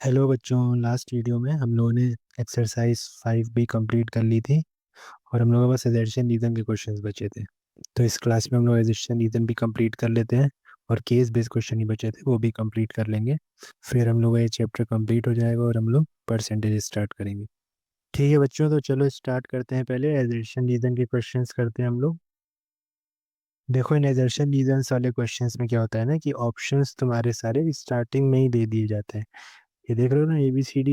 Hello बच्चों, last video में हम लोगों ने एक्सरसाइज 5 भी कंप्लीट कर ली थी और हम लोगों के पास एजर्शन रीजन के क्वेश्चंस बचे थे। तो इस क्लास में हम लोग एजर्शन रीजन भी कंप्लीट कर लेते हैं और केस बेस्ड क्वेश्चन ही बचे थे वो भी कंप्लीट कर लेंगे। फिर हम लोग का ये चैप्टर कंप्लीट हो जाएगा और हम लोग परसेंटेज स्टार्ट करेंगे। ठीक है बच्चों, तो चलो स्टार्ट करते हैं। पहले एजर्शन रीजन के क्वेश्चंस करते हैं हम लोग। देखो, इन एजर्शन रीजन्स वाले क्वेश्चंस में क्या होता है ना कि ऑप्शंस तुम्हारे सारे स्टार्टिंग में ही दे दिए जाते हैं। ये देख रहे हो ना, ABCD,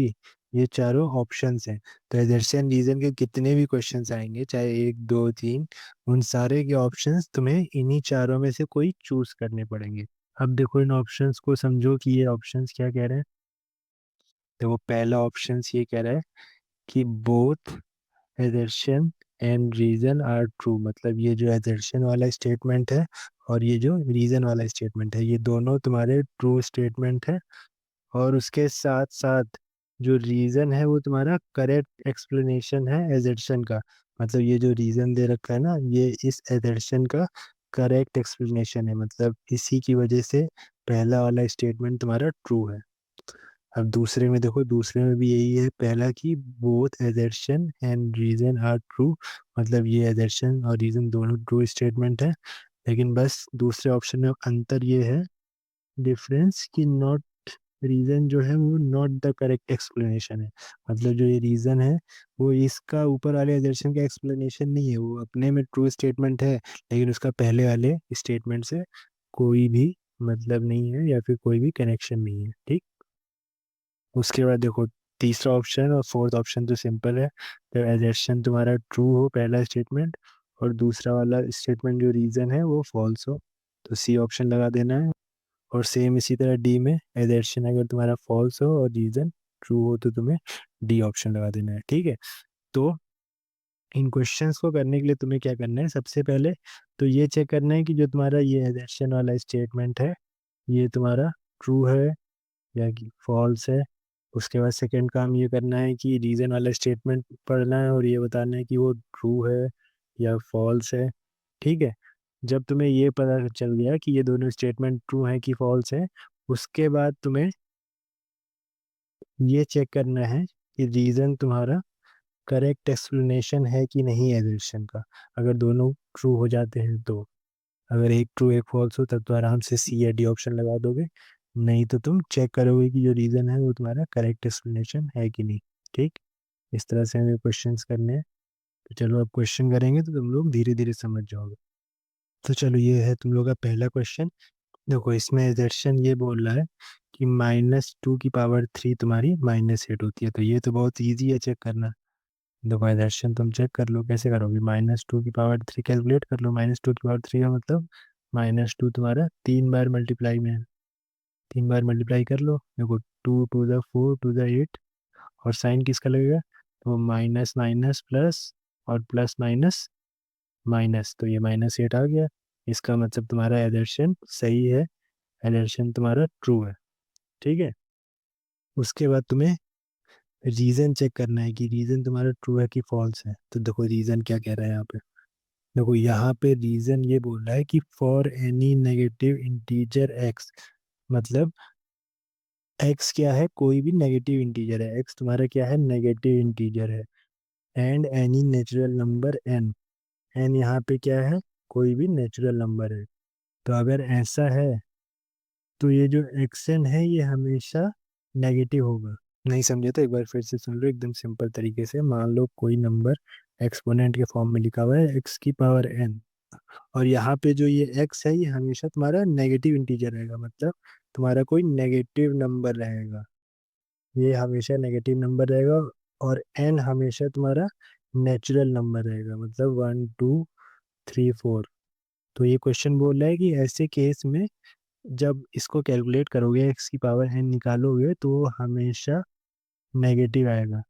ये चारों ऑप्शंस हैं। तो एजर्शन रीजन के कितने भी क्वेश्चंस आएंगे, चाहे एक दो तीन, उन सारे के ऑप्शंस तुम्हें इन्हीं चारों में से कोई चूज करने पड़ेंगे। अब देखो, इन ऑप्शंस को समझो कि ये ऑप्शंस क्या कह रहे हैं। तो वो पहला ऑप्शंस ये कह रहा है कि both assertion and reason are true. मतलब ये जो एजर्शन वाला स्टेटमेंट है और ये जो रीजन वाला स्टेटमेंट है, ये दोनों तुम्हारे ट्रू स्टेटमेंट है। और उसके साथ साथ जो रीजन है वो तुम्हारा करेक्ट एक्सप्लेनेशन है एजर्शन का। मतलब ये जो रीजन दे रखा है ना, ये इस एजर्शन का करेक्ट एक्सप्लेनेशन है। मतलब इसी की वजह से पहला वाला स्टेटमेंट तुम्हारा ट्रू है। अब दूसरे में देखो, दूसरे में भी यही है पहला कि both assertion and reason are true. मतलब ये एजर्शन और रीजन दोनों ट्रू स्टेटमेंट है। लेकिन बस दूसरे ऑप्शन में अंतर ये है, डिफरेंस, कि नॉट, रीजन जो है वो नॉट द करेक्ट एक्सप्लेनेशन है। मतलब जो ये रीजन है वो इसका ऊपर वाले एजर्शन का एक्सप्लेनेशन नहीं है। वो अपने में ट्रू स्टेटमेंट है, लेकिन उसका पहले वाले स्टेटमेंट से कोई भी मतलब नहीं है या फिर कोई भी कनेक्शन नहीं है। ठीक। उसके बाद देखो, तीसरा ऑप्शन और फोर्थ ऑप्शन तो सिंपल है। जब एजर्शन तुम्हारा ट्रू हो पहला स्टेटमेंट, और दूसरा वाला स्टेटमेंट जो रीजन है वो फॉल्स हो, तो सी ऑप्शन लगा देना है। और सेम इसी तरह डी में एजर्शन अगर तुम्हारा फॉल्स हो और रीजन ट्रू हो तो तुम्हें डी ऑप्शन लगा देना है। ठीक है। तो इन क्वेश्चंस को करने के लिए तुम्हें क्या करना है, सबसे पहले तो ये चेक करना है कि जो तुम्हारा ये एजर्शन वाला स्टेटमेंट है ये तुम्हारा ट्रू है या कि फॉल्स है। उसके बाद सेकंड काम ये करना है कि रीजन वाला स्टेटमेंट पढ़ना है और ये बताना है कि वो ट्रू है या फॉल्स है। ठीक है। जब तुम्हें ये पता चल गया कि ये दोनों स्टेटमेंट ट्रू है कि फॉल्स है, उसके बाद तुम्हें ये चेक करना है कि रीजन तुम्हारा करेक्ट एक्सप्लेनेशन है कि नहीं एजर्शन का। अगर दोनों ट्रू हो जाते हैं तो, अगर एक ट्रू एक फॉल्स हो तब तो आराम से सी या डी ऑप्शन लगा दोगे। नहीं तो तुम चेक करोगे कि जो रीजन है वो तुम्हारा करेक्ट एक्सप्लेनेशन है कि नहीं। ठीक। इस तरह से हमें क्वेश्चंस करने हैं। तो चलो, अब क्वेश्चन करेंगे तो तुम लोग धीरे धीरे समझ जाओगे। तो चलो, ये है तुम लोग का पहला क्वेश्चन। देखो, इसमें एजर्शन ये बोल रहा है कि -2 की पावर 3 तुम्हारी -8 होती है। तो ये तो बहुत ईजी है चेक करना। देखो, एजर्शन तुम चेक कर लो, कैसे करोगे, -2 की पावर 3 कैलकुलेट कर लो। -2 की पावर 3 का मतलब -2 तुम्हारा 3 बार मल्टीप्लाई में है। 3 बार मल्टीप्लाई कर लो। देखो, 2 टू द 4 टू द 8, और साइन किसका लगेगा, तो माइनस माइनस प्लस और प्लस माइनस माइनस, तो ये -8 आ गया। इसका मतलब तुम्हारा एजर्शन सही है, एजर्शन तुम्हारा ट्रू है। ठीक है। उसके बाद तुम्हें रीजन चेक करना है कि रीजन तुम्हारा ट्रू है कि फॉल्स है। तो देखो, रीजन क्या कह रहा है यहाँ पे। देखो, यहाँ पे रीजन ये बोल रहा है कि for any negative integer x. मतलब एक्स क्या है, कोई भी नेगेटिव इंटीजर है। एक्स तुम्हारा क्या है, नेगेटिव इंटीजर है। And any natural number N. N यहाँ पे क्या है, कोई भी नेचुरल नंबर है। तो अगर ऐसा है तो ये जो एक्शन है ये हमेशा नेगेटिव होगा। नहीं समझे तो एक बार फिर से सुन लो एकदम सिंपल तरीके से। मान लो कोई नंबर एक्सपोनेंट के फॉर्म में लिखा हुआ है x की पावर n, और यहाँ पे जो ये x है ये हमेशा तुम्हारा नेगेटिव इंटीजर रहेगा। मतलब तुम्हारा कोई नेगेटिव नंबर रहेगा, ये हमेशा नेगेटिव नंबर रहेगा। और n हमेशा तुम्हारा नेचुरल नंबर रहेगा, मतलब 1 2 3 4। तो ये क्वेश्चन बोल रहा है कि ऐसे केस में जब इसको कैलकुलेट करोगे, x की पावर n निकालोगे, तो वो हमेशा नेगेटिव आएगा।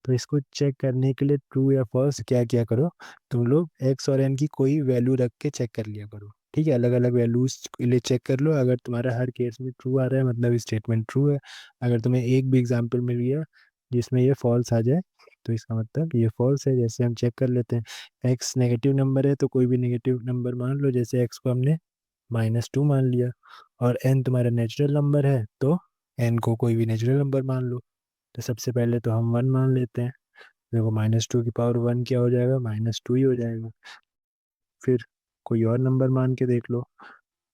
तो इसको चेक करने के लिए ट्रू या फॉल्स क्या क्या करो, तुम लोग एक्स और एन की कोई वैल्यू रख के चेक कर लिया करो। ठीक है, अलग अलग वैल्यूज के लिए चेक कर लो। अगर तुम्हारा हर केस में ट्रू आ रहा है मतलब स्टेटमेंट ट्रू है। अगर तुम्हें एक भी एग्जांपल मिल गया जिसमें ये फॉल्स आ जाए तो इसका मतलब ये फॉल्स है। जैसे हम चेक कर लेते हैं, एक्स नेगेटिव नंबर है तो कोई भी नेगेटिव नंबर मान लो। जैसे एक्स को हमने -2 मान लिया, और एन तुम्हारा नेचुरल नंबर है तो एन को कोई भी नेचुरल नंबर मान लो। तो सबसे पहले तो हम 1 मान लेते हैं। देखो -2 की पावर 1 क्या हो जाएगा, -2 ही हो जाएगा। फिर कोई और नंबर मान के देख लो।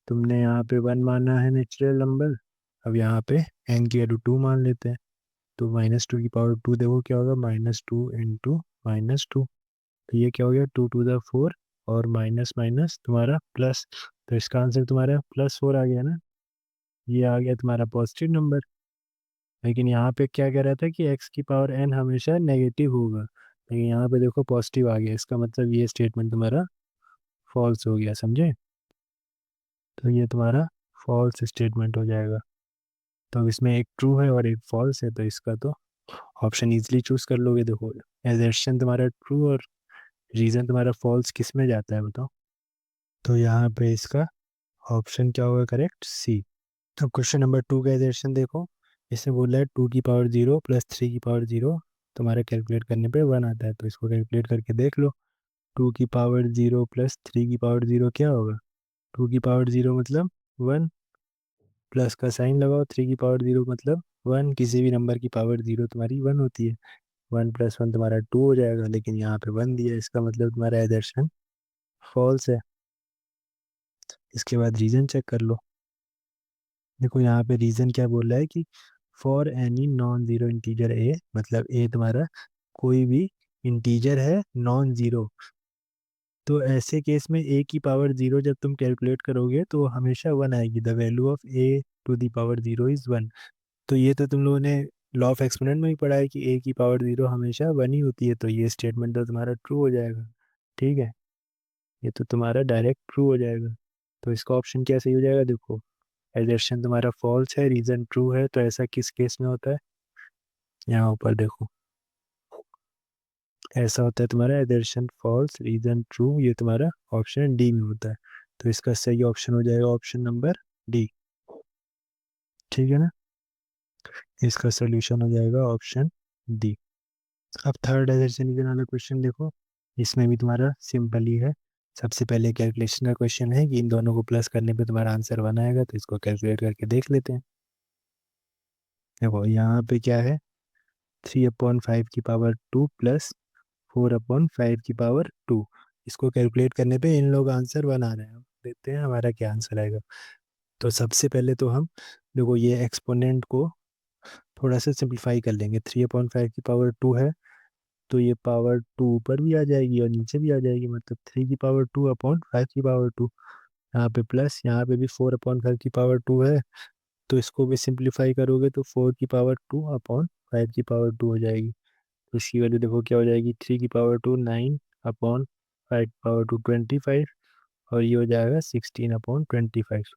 तुमने यहाँ पे 1 माना है नेचुरल नंबर, अब यहाँ पे एन की वैल्यू 2 मान लेते हैं। तो -2 की पावर 2 देखो क्या होगा, -2 × -2। तो ये क्या हो गया, 2 टू द 4, और माइनस माइनस तुम्हारा प्लस। तो इसका आंसर तुम्हारा +4 आ गया ना। ये आ गया तुम्हारा पॉजिटिव नंबर। लेकिन यहाँ पे क्या कह रहा था कि x की पावर n हमेशा नेगेटिव होगा, लेकिन यहाँ पे देखो पॉजिटिव आ गया, इसका मतलब ये स्टेटमेंट तुम्हारा फॉल्स हो गया, समझे। तो ये तुम्हारा फॉल्स स्टेटमेंट हो जाएगा। तो अब इसमें एक ट्रू है और एक फॉल्स है, तो इसका तो ऑप्शन इजीली चूज कर लोगे। देखो एजर्शन तुम्हारा ट्रू और रीजन तुम्हारा फॉल्स, किस में जाता है बताओ। तो यहाँ पे इसका ऑप्शन क्या होगा करेक्ट, सी। अब क्वेश्चन नंबर 2 का एजर्शन देखो। इसमें बोला है 2 की पावर 0 + 3 की पावर 0 तुम्हारे कैलकुलेट करने पे 1 आता है। तो इसको कैलकुलेट करके देख लो। 2 की पावर 0 + 3 की पावर 0 क्या होगा, 2 की पावर 0 मतलब 1, प्लस का साइन लगाओ, 3 की पावर 0 मतलब 1, किसी भी नंबर की पावर 0 तुम्हारी 1 होती है। 1 + 1 तुम्हारा 2 हो जाएगा, लेकिन यहाँ पे 1 दिया है, इसका मतलब तुम्हारा एजर्शन फॉल्स है। इसके बाद रीजन चेक कर लो। देखो यहाँ पे रीजन क्या बोल रहा है कि for any non zero integer a, मतलब ए तुम्हारा कोई भी इंटीजर है नॉन जीरो, तो ऐसे केस में ए की पावर 0 जब तुम कैलकुलेट करोगे तो हमेशा 1 आएगी। The value of a to the power 0 is 1। तो ये तो तुम लोगों ने लॉ ऑफ एक्सपोनेंट में भी पढ़ा है कि ए की पावर 0 हमेशा 1 ही होती है। तो ये स्टेटमेंट तो तुम्हारा ट्रू हो जाएगा, ठीक है। ये तो तुम्हारा डायरेक्ट ट्रू हो जाएगा। तो इसका ऑप्शन क्या सही हो जाएगा, देखो एजर्शन तुम्हारा फॉल्स है, रीजन ट्रू है, तो ऐसा किस केस में होता है, यहाँ ऊपर देखो ऐसा होता है तुम्हारा एजर्शन फॉल्स रीजन ट्रू, ये तुम्हारा ऑप्शन डी में होता है। तो इसका सही ऑप्शन हो जाएगा ऑप्शन नंबर डी, ठीक है ना। इसका सोल्यूशन हो जाएगा ऑप्शन डी। अब थर्ड एजर्शन रीजन वाला क्वेश्चन देखो। इसमें भी तुम्हारा सिंपल ही है। सबसे पहले कैलकुलेशन का क्वेश्चन है कि इन दोनों को प्लस करने पे तुम्हारा आंसर 1 आएगा, तो इसको कैलकुलेट करके देख लेते हैं। देखो यहाँ पे क्या है, 3/5 की पावर 2 + 4/5 की पावर 2। इसको कैलकुलेट करने पे इन लोग आंसर 1 आ रहे हैं। देखते हैं हमारा क्या आंसर आएगा। तो सबसे पहले तो हम देखो ये एक्सपोनेंट को थोड़ा सा सिंप्लीफाई कर लेंगे। 3/5 की पावर 2 है, तो ये पावर 2 ऊपर भी आ जाएगी और नीचे भी आ जाएगी, मतलब 3/2/5 की पावर 2। यहाँ पे प्लस, यहाँ पे भी 4/5 की पावर 2 है, तो इसको भी सिंप्लीफाई करोगे तो 4/2/5 की पावर 2 हो जाएगी। तो इसकी वैल्यू देखो क्या हो जाएगी, 3/2 9/5 की पावर 2 25, और ये हो जाएगा 16/25।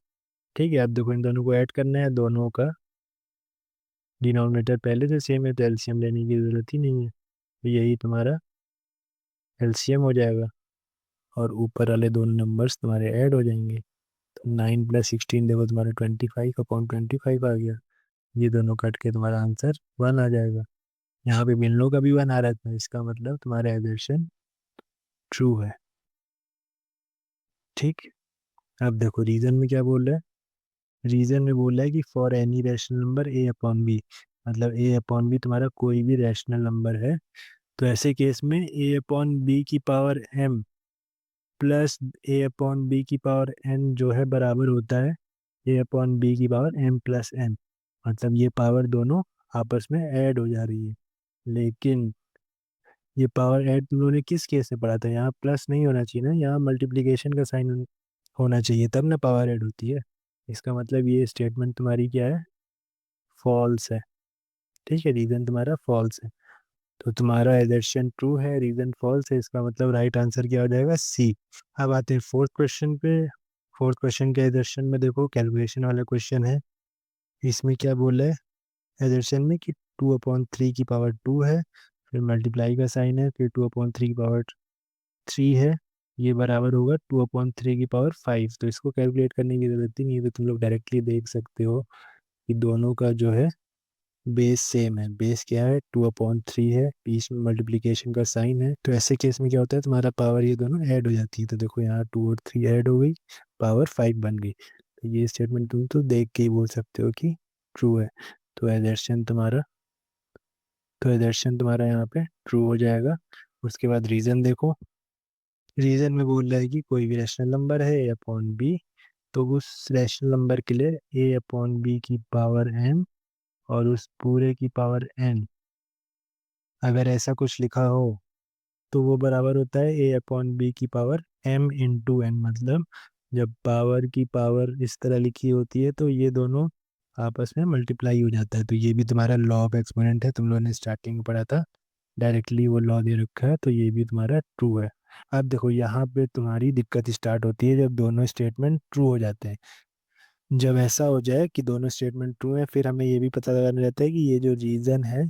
ठीक है। अब देखो इन दोनों को ऐड करना है, दोनों का डिनोमिनेटर पहले से सेम है, तो एलसीएम लेने की ज़रूरत ही नहीं है। तो यही तुम्हारा एलसीएम हो जाएगा, और ऊपर वाले दोनों नंबर्स तुम्हारे ऐड हो जाएंगे। तो 9 + 16 देखो तुम्हारा 25/25 आ गया। ये दोनों कट के तुम्हारा आंसर 1 आ जाएगा। यहाँ पे मिलनों का भी 1 आ रहा था, इसका मतलब तुम्हारा एजर्शन ट्रू है, ठीक। अब देखो रीजन में क्या बोल रहा है, रीजन में बोल रहा है कि for any rational number a/b, मतलब a/b तुम्हारा कोई भी रैशनल नंबर है, तो ऐसे केस में a/b की पावर m प्लस a/b की पावर n जो है बराबर होता है a/b की पावर m+n। मतलब ये पावर दोनों आपस में ऐड हो जा रही है। लेकिन ये पावर ऐड तुम लोगों ने किस केस में पढ़ा था, यहाँ प्लस नहीं होना चाहिए ना, यहाँ मल्टीप्लिकेशन का साइन होना चाहिए, तब ना पावर ऐड होती है। इसका मतलब ये स्टेटमेंट तुम्हारी क्या है, फॉल्स है, ठीक है। रीजन तुम्हारा फॉल्स है, तो तुम्हारा एजर्शन ट्रू है, रीजन फॉल्स है, इसका मतलब राइट आंसर क्या हो जाएगा, सी। अब आते हैं फोर्थ क्वेश्चन पे। फोर्थ क्वेश्चन के एजर्शन में देखो कैलकुलेशन वाला क्वेश्चन है। इसमें क्या बोला है एजर्शन में कि 2/3 की पावर 2 है, फिर मल्टीप्लाई का साइन है, फिर 2/3 की पावर 3 है, ये बराबर होगा 2/3 की पावर 5। तो इसको कैलकुलेट करने की जरूरत ही नहीं है, तो तुम लोग डायरेक्टली देख सकते हो कि दोनों का जो है बेस सेम है। बेस क्या है, 2/3 है, बीच में मल्टीप्लीकेशन का साइन है। तो ऐसे केस में क्या होता है, तुम्हारा पावर ये दोनों ऐड हो जाती है। तो देखो यहाँ 2 और 3 ऐड हो गई, पावर 5 बन गई। तो ये स्टेटमेंट तुम तो देख के ही बोल सकते हो कि ट्रू है। तो एजर्शन तुम्हारा यहाँ पे ट्रू हो जाएगा। उसके बाद रीज़न देखो। रीज़न में बोल रहा है कि कोई भी रैशनल नंबर है ए अपॉन बी, तो उस रैशनल नंबर के लिए ए अपॉन बी की पावर एम और उस पूरे की पावर एन, अगर ऐसा कुछ लिखा हो तो वो बराबर होता है ए अपॉन बी की पावर एम इंटू एन। मतलब जब पावर की पावर इस तरह लिखी होती है तो ये दोनों आपस में मल्टीप्लाई हो जाता है। तो ये भी तुम्हारा लॉ ऑफ एक्सपोनेंट है, तुम लोगों ने स्टार्टिंग में पढ़ा था, डायरेक्टली वो लॉ दे रखा है, तो ये भी तुम्हारा ट्रू है। अब देखो यहाँ पे तुम्हारी दिक्कत स्टार्ट होती है जब दोनों स्टेटमेंट ट्रू हो जाते हैं। जब ऐसा हो जाए कि दोनों स्टेटमेंट ट्रू है, फिर हमें ये भी पता लगाना रहता है कि ये जो रीजन है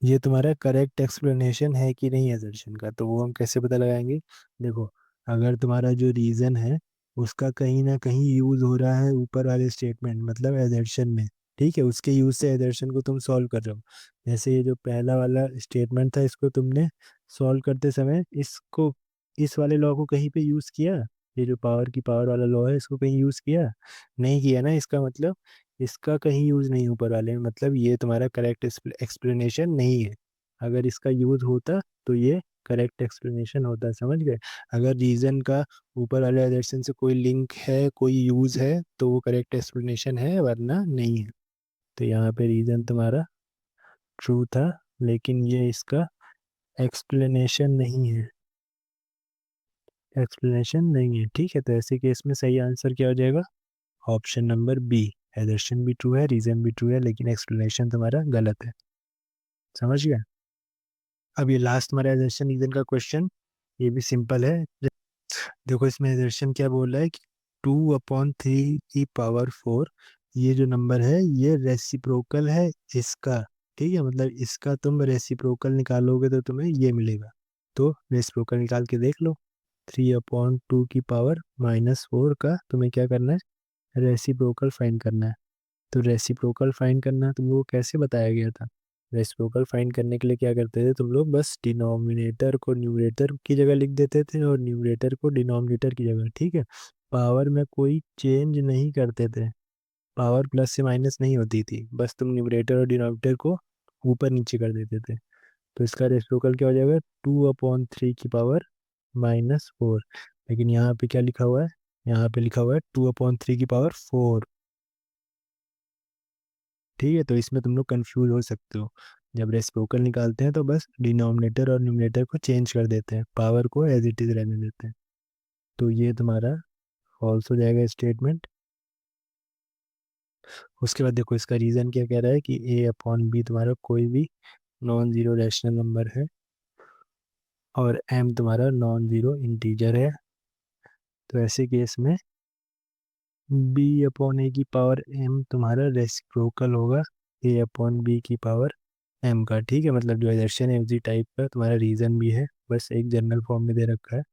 ये तुम्हारा करेक्ट एक्सप्लेनेशन है कि नहीं एजर्शन का। तो वो हम कैसे पता लगाएंगे? देखो, अगर तुम्हारा जो रीजन है उसका कहीं ना कहीं यूज हो रहा है ऊपर वाले स्टेटमेंट मतलब एजर्शन में, ठीक है, उसके यूज से एजर्शन को तुम सॉल्व कर रहे हो। जैसे ये जो पहला वाला स्टेटमेंट था इसको तुमने सॉल्व करते समय इसको, इस वाले लॉ को कहीं पे यूज किया? ये जो पावर की पावर वाला लॉ है इसको कहीं यूज किया? नहीं किया ना। इसका मतलब इसका कहीं यूज नहीं ऊपर वाले में, मतलब ये तुम्हारा करेक्ट एक्सप्लेनेशन नहीं है। अगर इसका यूज होता तो ये करेक्ट एक्सप्लेनेशन होता, समझ गए? अगर रीजन का ऊपर वाले एडिशन से कोई लिंक है, कोई यूज है, तो वो करेक्ट एक्सप्लेनेशन है, वरना नहीं है। तो यहाँ पे रीजन तुम्हारा ट्रू था, लेकिन ये इसका एक्सप्लेनेशन नहीं है, एक्सप्लेनेशन नहीं है। ठीक है, तो ऐसे केस में सही आंसर क्या हो जाएगा? Option number B. एडिशन भी ट्रू है, रीजन भी ट्रू है, लेकिन एक्सप्लेनेशन तुम्हारा गलत है। समझ गए? अब ये लास्ट हमारा एडिशन रीजन का क्वेश्चन, ये भी सिंपल है। देखो इसमें एडिशन क्या बोल रहा है कि 2/3 की पावर 4, ये जो नंबर है ये रेसिप्रोकल है इसका। ठीक है, मतलब इसका तुम रेसिप्रोकल निकालोगे तो तुम्हें ये मिलेगा। तो रेसिप्रोकल निकाल के देख लो। 3/2 की पावर -4 का तुम्हें क्या करना है? रेसिप्रोकल फाइंड करना है। तो रेसिप्रोकल फाइंड करना तुम लोग को कैसे बताया गया था? रेसिप्रोकल फाइंड करने के लिए क्या करते थे तुम लोग? बस डिनोमिनेटर को न्यूमरेटर की जगह लिख देते थे और न्यूमरेटर को डिनोमिनेटर की जगह, ठीक है। पावर में कोई चेंज नहीं करते थे, पावर प्लस से माइनस नहीं होती थी, बस तुम न्यूमरेटर और डिनोमिनेटर को ऊपर नीचे कर देते थे। तो इसका रेसिप्रोकल क्या हो जाएगा? 2/3 की पावर -4। लेकिन यहाँ पे क्या लिखा हुआ है? यहाँ पे लिखा हुआ है 2/3 की पावर 4। ठीक है, तो इसमें तुम लोग कंफ्यूज हो सकते हो। जब रेसिप्रोकल निकालते हैं तो बस डिनोमिनेटर और न्यूमरेटर को चेंज कर देते हैं, पावर को एज इट इज रहने देते हैं। तो ये तुम्हारा फॉल्स हो जाएगा स्टेटमेंट। उसके बाद देखो इसका रीज़न क्या कह रहा है कि ए अपॉन बी तुम्हारा कोई भी नॉन जीरो रैशनल नंबर है और एम तुम्हारा नॉन जीरो इंटीजर है। तो ऐसे केस में बी अपॉन ए की पावर एम तुम्हारा रेसिप्रोकल होगा ए अपॉन बी की पावर एम का। ठीक है, मतलब जो एजर्शन है उसी टाइप का तुम्हारा रीज़न भी है, बस एक जनरल फॉर्म में दे रखा है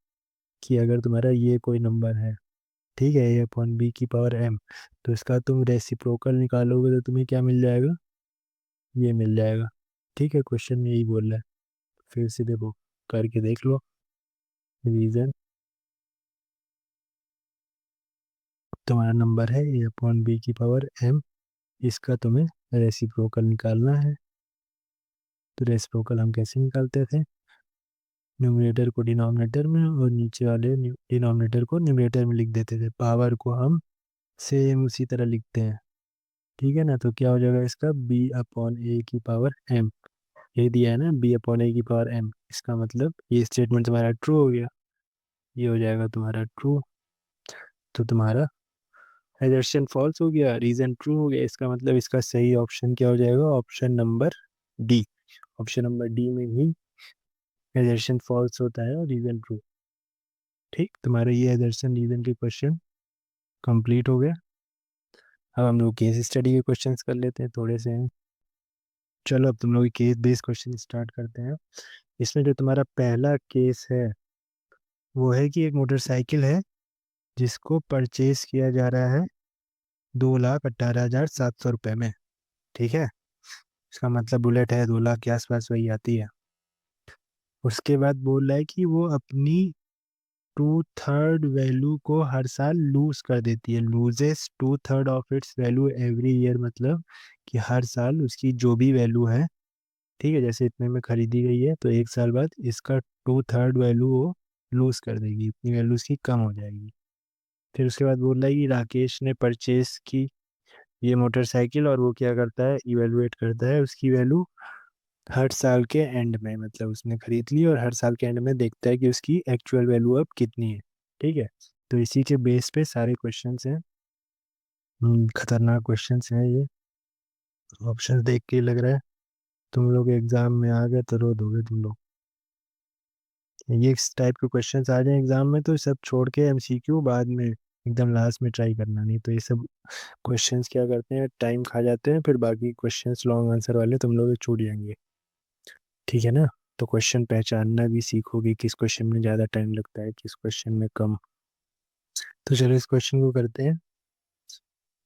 कि अगर तुम्हारा ये कोई नंबर है, ठीक है, ए अपॉन बी की पावर एम, तो इसका तुम रेसिप्रोकल निकालोगे तो तुम्हें क्या मिल जाएगा? ये मिल जाएगा। ठीक है, क्वेश्चन में यही बोल रहा है। फिर से देखो, करके देख लो। रीज़न तुम्हारा नंबर है ए अपॉन बी की पावर एम, इसका तुम्हें रेसिप्रोकल निकालना है। तो रेसिप्रोकल हम कैसे निकालते थे? न्यूमरेटर को डिनोमिनेटर में और नीचे वाले डिनोमिनेटर को न्यूमरेटर में लिख देते थे, पावर को हम सेम उसी तरह लिखते हैं। ठीक है ना, तो क्या हो जाएगा इसका? बी अपॉन ए की पावर एम, ये दिया है ना, बी अपॉन ए की पावर एम, इसका मतलब ये स्टेटमेंट तुम्हारा ट्रू हो गया, ये हो जाएगा तुम्हारा ट्रू। तो तुम्हारा एजर्शन फॉल्स हो गया, रीजन ट्रू हो गया, इसका मतलब इसका सही ऑप्शन क्या हो जाएगा? Option number D. Option number D में ही एजर्शन फॉल्स होता है और रीजन ट्रू। ठीक, तुम्हारे ये एजर्शन रीजन के क्वेश्चन कंप्लीट हो गया। अब हम लोग केस स्टडी के क्वेश्चंस कर लेते हैं थोड़े से हैं। चलो अब तुम लोग केस बेस्ड क्वेश्चन स्टार्ट करते हैं। इसमें जो तुम्हारा पहला केस है वो है कि एक मोटरसाइकिल है जिसको परचेज किया जा रहा है 2,18,700 रुपये में। ठीक है, इसका मतलब बुलेट है, 2 लाख के आसपास वही आती है। उसके बाद बोल रहा है कि वो अपनी 2/3 वैल्यू को हर साल लूज कर देती है, loses 2/3 of its value every year, मतलब कि हर साल उसकी जो भी वैल्यू है, ठीक है, जैसे इतने में खरीदी गई है तो एक साल बाद इसका 2/3 वैल्यू वो लूज कर देगी, इतनी वैल्यू उसकी कम हो जाएगी। फिर उसके बाद बोल रहा है कि राकेश ने परचेज की ये मोटरसाइकिल, और वो क्या करता है, इवेलुएट करता है उसकी वैल्यू हर साल के एंड में, मतलब उसने खरीद ली और हर साल के एंड में देखता है कि उसकी एक्चुअल वैल्यू अब कितनी है। ठीक है, तो इसी के बेस पे सारे क्वेश्चंस हैं। खतरनाक क्वेश्चंस हैं ये, ऑप्शंस देख के ही लग रहा है तुम लोग एग्जाम में आ गए तो रो दोगे तुम लोग। ये इस टाइप के क्वेश्चंस आ जाए एग्जाम में तो सब छोड़ के एमसीक्यू बाद में एकदम लास्ट में ट्राई करना, नहीं तो ये सब क्वेश्चंस क्या करते हैं, टाइम खा जाते हैं, फिर बाकी क्वेश्चंस लॉन्ग आंसर वाले तुम लोग छूट जाएंगे। ठीक है ना, तो क्वेश्चन पहचानना भी सीखोगे, किस क्वेश्चन में ज़्यादा टाइम लगता है, किस क्वेश्चन में कम। तो चलो इस क्वेश्चन को करते हैं।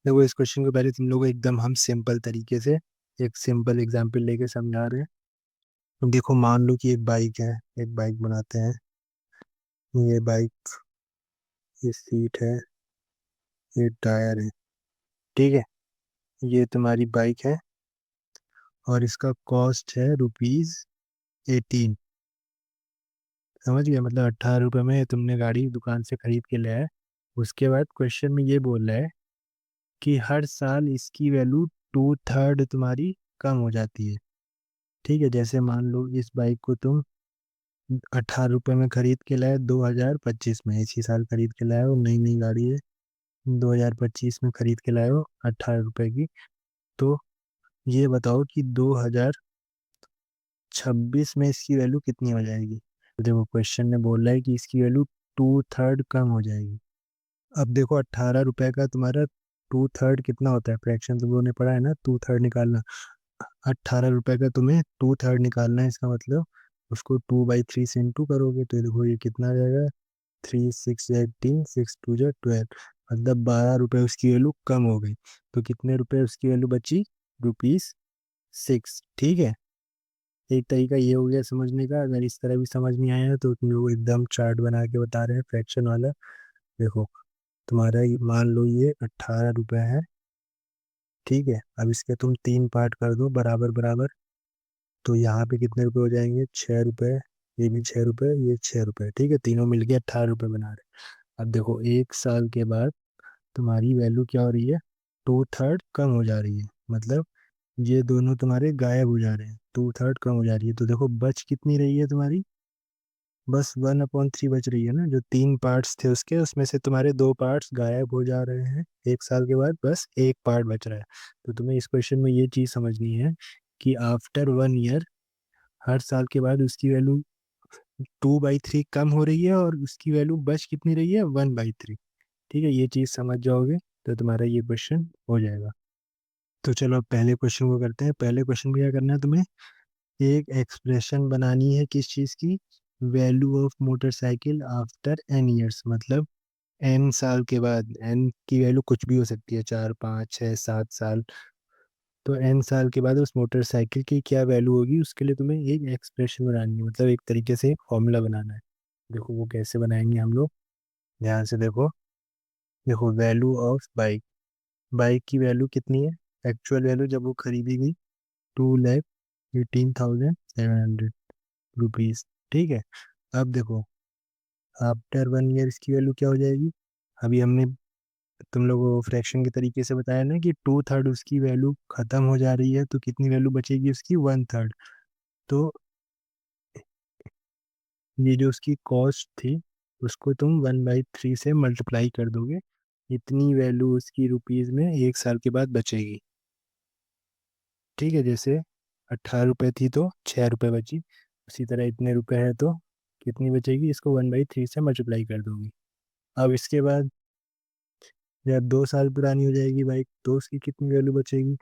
देखो इस क्वेश्चन को पहले तुम लोग को एकदम हम सिंपल तरीके से एक सिंपल एग्जाम्पल लेके समझा रहे हैं। तो देखो मान लो कि एक बाइक है, एक बाइक बनाते हैं, ये बाइक, ये सीट है, ये टायर है, ठीक है, ये तुम्हारी बाइक है और इसका कॉस्ट है ₹18। समझ गए, मतलब 18 रुपये में तुमने गाड़ी दुकान से खरीद के ले आए। उसके बाद क्वेश्चन में ये बोल रहा है कि हर साल इसकी वैल्यू 2/3 तुम्हारी कम हो जाती है। ठीक है, जैसे मान लो इस बाइक को तुम 18 रुपये में खरीद के लाए 2025 में, इसी साल खरीद के लाए हो, नई नई गाड़ी है, 2025 में खरीद के लाए हो 18 रुपये की। तो ये बताओ कि 2026 में इसकी वैल्यू कितनी हो जाएगी। तो देखो क्वेश्चन ने बोला है कि इसकी वैल्यू 2/3 कम हो जाएगी। अब देखो 18 रुपये का तुम्हारा 2/3 कितना होता है, फ्रैक्शन तुम लोगों ने पढ़ा है ना, 2/3 निकालना। 18 रुपये का तुम्हें 2/3 निकालना है, इसका मतलब उसको 2/3 से इंटू करोगे तो ये देखो ये कितना आ जाएगा, 3 6 18, 6 2 12, मतलब 12 रुपये उसकी वैल्यू कम हो गई। तो कितने रुपए उसकी वैल्यू बची, ₹6। ठीक है, एक तरीका ये हो गया समझने का। अगर इस तरह भी समझ नहीं आया तो तुम लोग एकदम चार्ट बना के बता रहे हैं फ्रैक्शन वाला। देखो तुम्हारा मान लो ये 18 रुपये है, ठीक है, अब इसके तुम 3 पार्ट कर दो बराबर बराबर, तो यहाँ पे कितने रुपए हो जाएंगे, 6 रुपये, ये भी 6 रुपये, ये 6 रुपये, ठीक है, तीनों मिलके 18 रुपये बना रहे। अब देखो एक साल के बाद तुम्हारी वैल्यू क्या हो रही है, 2/3 कम हो जा रही है, मतलब ये दोनों तुम्हारे गायब हो जा रहे हैं, 2/3 कम हो जा रही है। तो देखो बच कितनी रही है तुम्हारी, बस 1/3 बच रही है ना, जो 3 पार्ट्स थे उसके, उसमें से तुम्हारे 2 पार्ट्स गायब हो जा रहे हैं एक साल के बाद, बस एक पार्ट बच रहा है। तो तुम्हें इस क्वेश्चन में ये चीज़ समझनी है कि आफ्टर 1 ईयर, हर साल के बाद उसकी वैल्यू 2/3 कम हो रही है और उसकी वैल्यू बच कितनी रही है, 1/3। ठीक है, ये चीज़ समझ जाओगे तो तुम्हारा ये क्वेश्चन हो जाएगा। तो चलो अब पहले क्वेश्चन को करते हैं। पहले क्वेश्चन में क्या करना है तुम्हें, एक एक्सप्रेशन बनानी है किस चीज़ की, value of motorcycle after n years, मतलब n साल के बाद, n की वैल्यू कुछ भी हो सकती है, 4 5 6 7 साल। तो n साल के बाद उस मोटरसाइकिल की क्या वैल्यू होगी, उसके लिए तुम्हें एक एक्सप्रेशन बनानी है, मतलब एक तरीके से एक फॉर्मूला बनाना है। देखो वो कैसे बनाएंगे हम लोग, ध्यान से देखो। देखो वैल्यू ऑफ बाइक, बाइक की वैल्यू कितनी है, एक्चुअल वैल्यू जब वो खरीदी गई, 2,18,700 रुपीज़। ठीक है, अब देखो आफ्टर 1 ईयर इसकी वैल्यू क्या हो जाएगी। अभी हमने तुम लोग को फ्रैक्शन के तरीके से बताया ना कि 2/3 उसकी वैल्यू खत्म हो जा रही है, तो कितनी वैल्यू बचेगी उसकी, 1/3। तो ये जो उसकी कॉस्ट थी उसको तुम 1/3 से मल्टीप्लाई कर दोगे, इतनी वैल्यू उसकी रुपीज़ में एक साल के बाद बचेगी। ठीक है, जैसे 18 रुपये थी तो 6 रुपये बची, उसी तरह इतने रुपए है तो कितनी बचेगी, इसको 1/3 से मल्टीप्लाई कर दोगी। अब इसके बाद जब 2 साल पुरानी हो जाएगी बाइक तो उसकी कितनी वैल्यू बचेगी।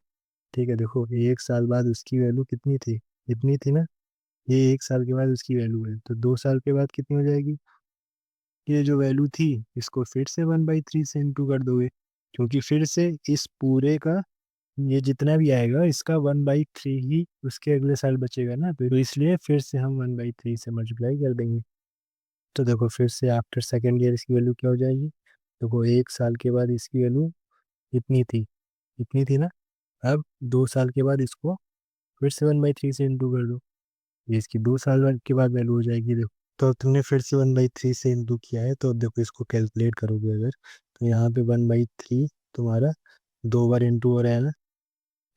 ठीक है, देखो एक साल बाद उसकी वैल्यू कितनी थी, इतनी थी ना, ये एक साल के बाद उसकी वैल्यू है, तो 2 साल के बाद कितनी हो जाएगी, ये जो वैल्यू थी इसको फिर से 1/3 से इंटू कर दोगे, क्योंकि फिर से इस पूरे का ये जितना भी आएगा इसका 1/3 ही उसके अगले साल बचेगा ना, तो इसलिए फिर से हम 1/3 से मल्टीप्लाई कर देंगे। तो देखो फिर से आफ्टर सेकेंड ईयर इसकी वैल्यू क्या हो जाएगी। देखो 1 साल के बाद इसकी वैल्यू इतनी थी ना। अब 2 साल के बाद इसको फिर से 1/3 से इंटू कर दो। ये इसकी 2 साल के बाद वैल्यू हो जाएगी। देखो तो तुमने फिर से 1/3 से इंटू किया है, तो देखो इसको कैलकुलेट करोगे अगर, तो यहाँ पे 1/3 तुम्हारा 2 बार इंटू हो रहा है ना।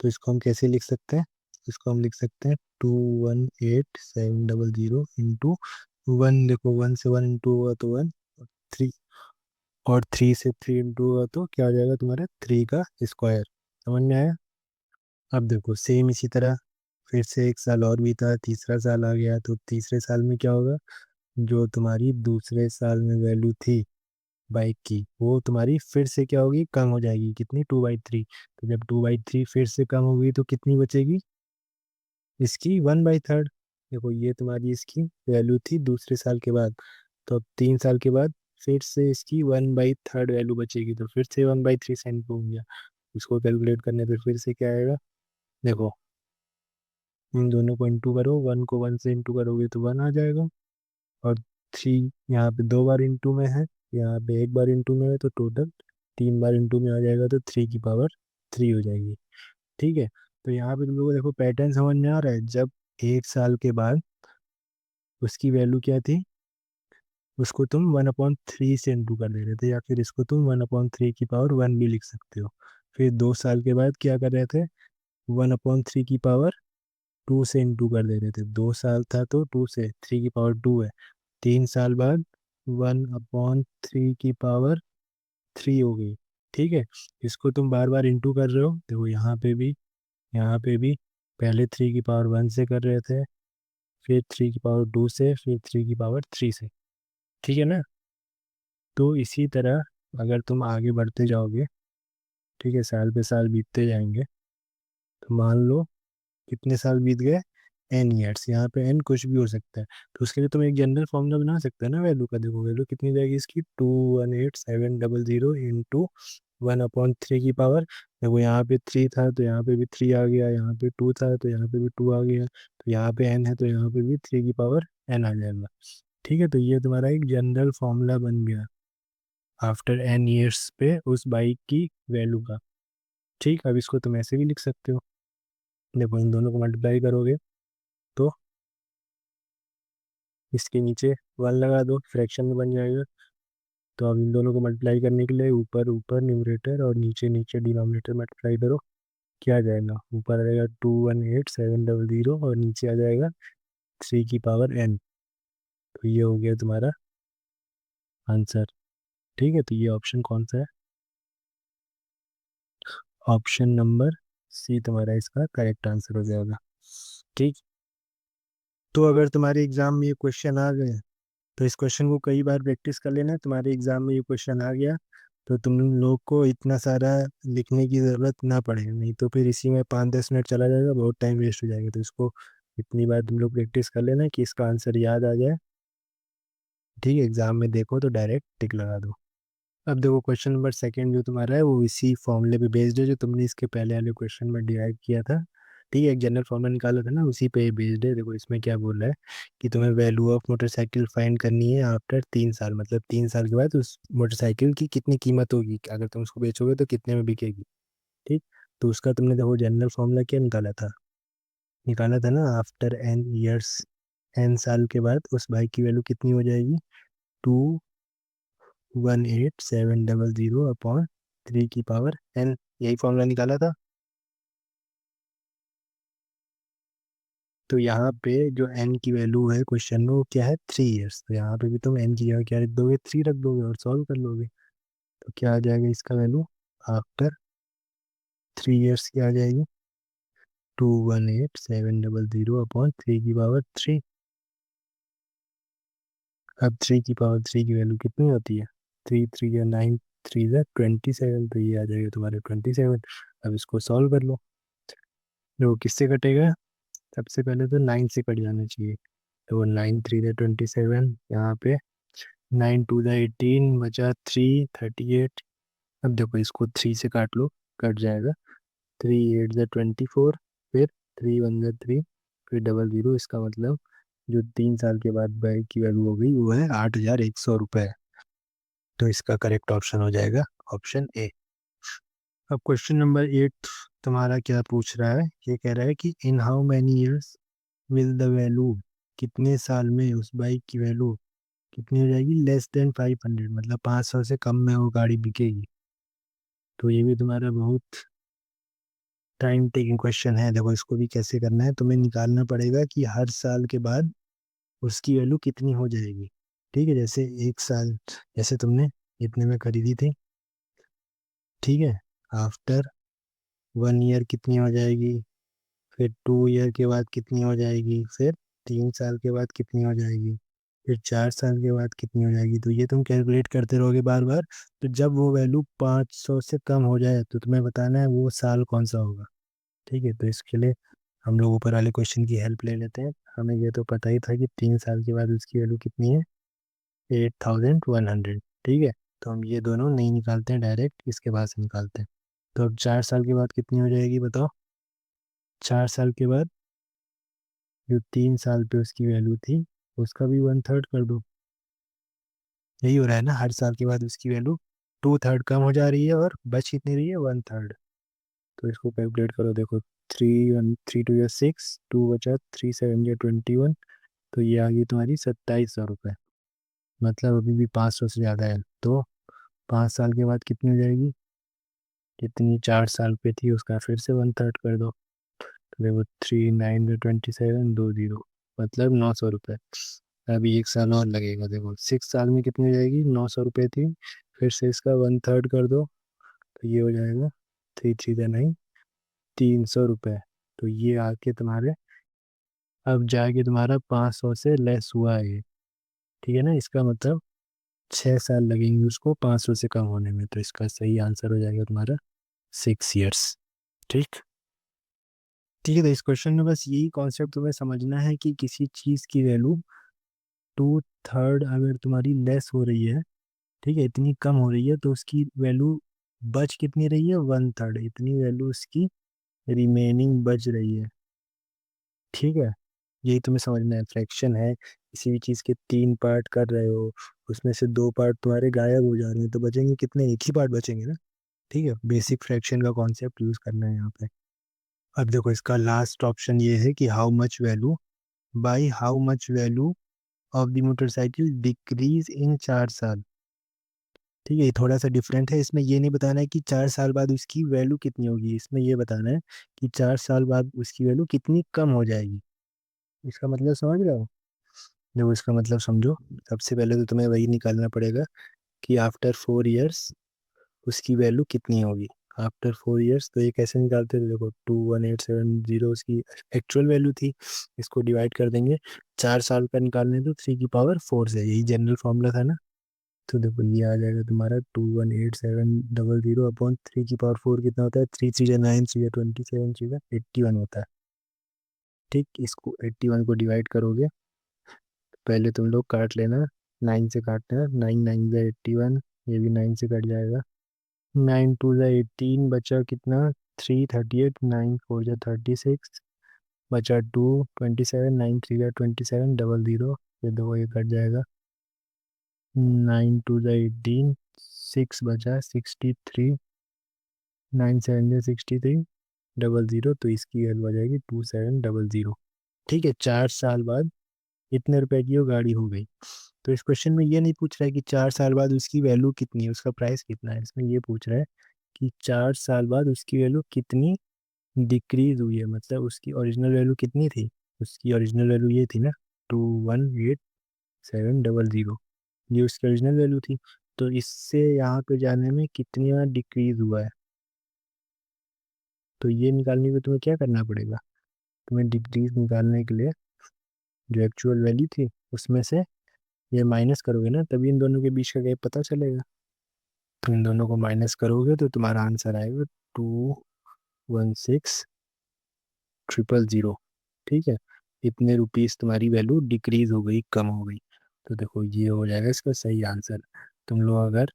तो इसको हम कैसे लिख सकते हैं। इसको हम लिख सकते हैं 218700 इंटू 1। देखो 1 से 1 इंटू हुआ तो 1, 3, और 3 से 3 इंटू हुआ तो क्या हो जाएगा तुम्हारा 3 का स्क्वायर। समझ में आया। अब देखो सेम इसी तरह फिर से 1 साल और भी था, तीसरा साल आ गया, तो तीसरे साल में क्या होगा। जो तुम्हारी दूसरे साल में वैल्यू थी बाइक की, वो तुम्हारी फिर से क्या होगी, कम हो जाएगी। कितनी, 2/3। तो जब 2/3 फिर से कम होगी तो कितनी बचेगी, इसकी 1/3। देखो ये तुम्हारी इसकी वैल्यू थी दूसरे साल के बाद। तो अब 3 साल के बाद फिर से इसकी 1/3 वैल्यू बचेगी, तो फिर से 1/3 सेंट हो गया। इसको कैलकुलेट करने पे फिर से क्या आएगा। देखो इन दोनों को इंटू करो, 1 को 1 से इंटू करोगे तो 1 आ जाएगा। और 3 यहाँ पे 2 बार इंटू में है, यहाँ पे 1 बार इंटू में है, तो टोटल 3 बार इंटू में आ जाएगा, तो 3 की पावर 3 हो जाएगी। ठीक है। तो यहाँ पे तुम लोगों को देखो पैटर्न समझ में आ रहा है। जब 1 साल के बाद उसकी वैल्यू क्या थी, उसको तुम 1/3 से इंटू कर दे रहे थे, या फिर इसको तुम 1/3 की पावर 1 भी लिख सकते हो। फिर 2 साल के बाद क्या कर रहे थे, 1/3 की पावर 2 से इंटू कर दे रहे थे। 2 साल था तो 2 से 3 की पावर 2 है। 3 साल बाद 1/3 की पावर 3 हो गई। ठीक है। इसको तुम बार बार इंटू कर रहे हो। देखो यहाँ पे भी पहले 3 की पावर 1 से कर रहे थे, फिर 3 की पावर 2 से, फिर 3 की पावर 3 से। ठीक है ना। तो इसी तरह अगर तुम आगे बढ़ते जाओगे, ठीक है, साल पे साल बीतते जाएंगे, तो मान लो कितने साल बीत गए, n ईयर्स। यहाँ पे n कुछ भी हो सकता है। तो उसके लिए तुम एक जनरल फॉर्मूला बना सकते हैं ना वैल्यू का। देखो वैल्यू कितनी जाएगी इसकी, 218700 इंटू 1/3 की पावर। देखो यहाँ पे 3 था तो यहाँ पे भी 3 आ गया, यहाँ पे 2 था तो यहाँ पे भी 2 आ गया, तो यहाँ पे n है तो यहाँ पे भी 3 की पावर n आ जाएगा। ठीक है। तो ये तुम्हारा एक जनरल फॉर्मूला बन गया आफ्टर n ईयर्स पे उस बाइक की वैल्यू का। ठीक। अब इसको तुम ऐसे भी लिख सकते हो। देखो इन दोनों को मल्टीप्लाई करोगे तो इसके नीचे 1 लगा दो, फ्रैक्शन में बन जाएगा। तो अब इन दोनों को मल्टीप्लाई करने के लिए ऊपर ऊपर न्यूमरेटर और नीचे नीचे डिनोमिनेटर मल्टीप्लाई करो। क्या आ जाएगा, ऊपर आ जाएगा 218700 और नीचे आ जाएगा 3 की पावर n। तो ये हो गया तुम्हारा आंसर। ठीक है। तो ये ऑप्शन कौन सा है, ऑप्शन नंबर सी तुम्हारा इसका करेक्ट आंसर हो जाएगा। ठीक। तो अगर तुम्हारे एग्जाम में ये क्वेश्चन आ गए, तो इस क्वेश्चन को कई बार प्रैक्टिस कर लेना। तुम्हारे एग्जाम में ये क्वेश्चन आ गया तो तुम लोग को इतना सारा लिखने की ज़रूरत ना पड़े, नहीं तो फिर इसी में 5-10 मिनट चला जाएगा, बहुत टाइम वेस्ट हो जाएगा। तो इसको इतनी बार तुम लोग प्रैक्टिस कर लेना कि इसका आंसर याद आ जाए। ठीक है। एग्जाम में देखो तो डायरेक्ट टिक लगा दो। अब देखो क्वेश्चन नंबर सेकंड जो तुम्हारा है वो इसी फॉर्मूले पे बेस्ड है जो तुमने इसके पहले वाले क्वेश्चन में डिराइव किया था। ठीक है। एक जनरल फॉर्मूला निकाला था ना, उसी पे बेस्ड है। देखो इसमें क्या बोल रहा है कि तुम्हें वैल्यू ऑफ मोटरसाइकिल फाइंड करनी है आफ्टर 3 साल, मतलब 3 साल के बाद उस मोटरसाइकिल की कितनी कीमत होगी, अगर तुम उसको बेचोगे तो कितने में बिकेगी। ठीक। तो उसका तुमने देखो जनरल फॉर्मूला क्या निकाला था ना, आफ्टर n ईयर्स, n साल के बाद उस बाइक की वैल्यू कितनी हो जाएगी, 218700 अपॉन 3 की पावर n। यही फॉर्मूला निकाला था। तो यहाँ पे जो n की वैल्यू है क्वेश्चन में वो क्या है, 3 ईयर्स। तो यहाँ पे भी तुम n की जगह क्या रख दोगे, 3 रख दोगे और सॉल्व कर लोगे। तो क्या आ जाएगा इसका वैल्यू आफ्टर 3 ईयर्स की आ जाएगी 218700 अपॉन 3 की पावर 3। अब 3 की पावर 3 की वैल्यू कितनी होती है, 3 3 9, 3 27, तो ये आ जाएगा तुम्हारे 27। अब इसको सॉल्व कर लो। देखो किससे कटेगा, सबसे पहले तो 9 से कट जाना चाहिए। तो 9 3 27, यहाँ पे 9 2 18, बचा 3 38। अब देखो इसको 3 से काट लो, कट जाएगा। 3 8 24, फिर 3 1 3, फिर 00, इसका मतलब जो 3 साल के बाद बाइक की वैल्यू हो गई वो है 8,100 रुपये। तो इसका करेक्ट ऑप्शन हो जाएगा ऑप्शन ए। अब क्वेश्चन नंबर 8 तुम्हारा क्या पूछ रहा है, ये कह रहा है कि in how many years will the value, कितने साल में उस बाइक की वैल्यू कितनी हो जाएगी, लेस देन 500, मतलब 500 से कम में वो गाड़ी बिकेगी। तो ये भी तुम्हारा बहुत टाइम टेकिंग क्वेश्चन है। देखो इसको भी कैसे करना है, तुम्हें निकालना पड़ेगा कि हर साल के बाद उसकी वैल्यू कितनी हो जाएगी। ठीक है, जैसे 1 साल, जैसे तुमने इतने में खरीदी थी, ठीक है, आफ्टर 1 ईयर कितनी हो जाएगी, फिर 2 ईयर के बाद कितनी हो जाएगी, फिर 3 साल के बाद कितनी हो जाएगी, फिर 4 साल के बाद कितनी हो जाएगी। तो ये तुम कैलकुलेट करते रहोगे बार बार। तो जब वो वैल्यू 500 से कम हो जाए तो तुम्हें बताना है वो साल कौन सा होगा। ठीक है, तो इसके लिए हम लोग ऊपर वाले क्वेश्चन की हेल्प ले लेते हैं। हमें ये तो पता ही था कि 3 साल के बाद उसकी वैल्यू कितनी है, 8,100। ठीक है, तो हम ये दोनों नहीं निकालते हैं, डायरेक्ट इसके बाद से निकालते हैं। तो अब 4 साल के बाद कितनी हो जाएगी बताओ। 4 साल के बाद जो 3 साल पे उसकी वैल्यू थी उसका भी 1/3 कर दो। यही हो रहा है ना, हर साल के बाद उसकी वैल्यू 2/3 कम हो जा रही है और बच कितनी रही है, 1/3। तो इसको कैलकुलेट करो, देखो 3 1 3 2 6, 2 बचा, 3 7 21। तो ये आ गई तुम्हारी 2,700 रुपये। मतलब अभी भी 500 से ज़्यादा है। तो 5 साल के बाद कितनी हो जाएगी, जितनी 4 साल पे थी उसका फिर से 1/3 कर दो। तो देखो 3 9 27 2 0, मतलब 900 रुपये। अभी 1 साल और लगेगा। देखो 6 साल में कितनी हो जाएगी, 900 रुपये थी, फिर से इसका 1/3 कर दो। तो ये हो जाएगा 3 3 9, 300 रुपये। तो ये आके तुम्हारे अब जाके तुम्हारा 500 से लेस हुआ है ये। ठीक है ना, इसका मतलब 6 साल लगेंगे उसको 500 से कम होने में। तो इसका सही आंसर हो जाएगा तुम्हारा 6 ईयर्स। ठीक। ठीक है, तो इस क्वेश्चन में बस यही कॉन्सेप्ट तुम्हें समझना है कि किसी चीज़ की वैल्यू 2/3 अगर तुम्हारी लेस हो रही है, ठीक है, इतनी कम हो रही है, तो उसकी वैल्यू बच कितनी रही है, 1/3, इतनी वैल्यू उसकी रिमेनिंग बच रही है। ठीक है, यही तुम्हें समझना है। फ्रैक्शन है, किसी भी चीज़ के 3 पार्ट कर रहे हो, उसमें से 2 पार्ट तुम्हारे गायब हो जा रहे हैं, तो बचेंगे कितने, एक ही पार्ट बचेंगे ना। ठीक है, बेसिक फ्रैक्शन का कॉन्सेप्ट यूज करना है यहाँ पे। अब देखो इसका लास्ट ऑप्शन ये है कि how much value, by how much value of the motorcycle decrease in 4 साल। ठीक है, ये थोड़ा सा डिफरेंट है। इसमें ये नहीं बताना है कि 4 साल बाद उसकी वैल्यू कितनी होगी, इसमें ये बताना है कि 4 साल बाद उसकी वैल्यू कितनी कम हो जाएगी। इसका मतलब समझ रहे हो। देखो इसका मतलब समझो। सबसे पहले तो तुम्हें वही निकालना पड़ेगा कि आफ्टर 4 ईयर्स उसकी वैल्यू कितनी होगी। आफ्टर 4 ईयर्स तो ये कैसे निकालते थे, देखो 21870 उसकी एक्चुअल वैल्यू थी, इसको डिवाइड कर देंगे। 4 साल का निकालने तो 3 की पावर 4 से, यही जनरल फॉर्मूला था ना। तो देखो ये आ जाएगा तुम्हारा 21870 अपॉन 3 की पावर 4 कितना होता है, 3 3 9, 3 27, 81 होता है। ठीक, इसको 81 को डिवाइड करोगे, पहले तुम लोग काट लेना, 9 से काटना, 9 9 जा 81, ये भी 9 से कट जाएगा। 9 2 जा 18, बचा कितना, 338, 9 4 जा 36, बचा 2 27, 9 3 जा 27, 00, ये दो ये कट जाएगा। 9 2 जा 18, 6 बचा 63, 9 7 जा 63, 00, तो इसकी वैल्यू आ जाएगी 2700। ठीक है, 4 साल बाद इतने रुपए की वो गाड़ी हो गई। तो इस क्वेश्चन में ये नहीं पूछ रहा है कि 4 साल बाद उसकी वैल्यू कितनी है, उसका प्राइस कितना है। इसमें ये पूछ रहा है कि 4 साल बाद उसकी वैल्यू कितनी डिक्रीज हुई है, मतलब उसकी ओरिजिनल वैल्यू कितनी थी। उसकी ओरिजिनल वैल्यू ये थी ना, 218,700, ये उसकी ओरिजिनल वैल्यू थी। तो इससे यहाँ पे जाने में कितना डिक्रीज हुआ है, तो ये निकालने के लिए तुम्हें क्या करना पड़ेगा, तुम्हें डिक्रीज निकालने के लिए जो एक्चुअल वैल्यू थी उसमें से ये माइनस करोगे ना, तभी इन दोनों के बीच का गैप पता चलेगा। तो इन दोनों को माइनस करोगे तो तुम्हारा आंसर आएगा 216,000। ठीक है, इतने रुपीस तुम्हारी वैल्यू डिक्रीज हो गई, कम हो गई। तो देखो ये हो जाएगा इसका सही आंसर। तुम लोग अगर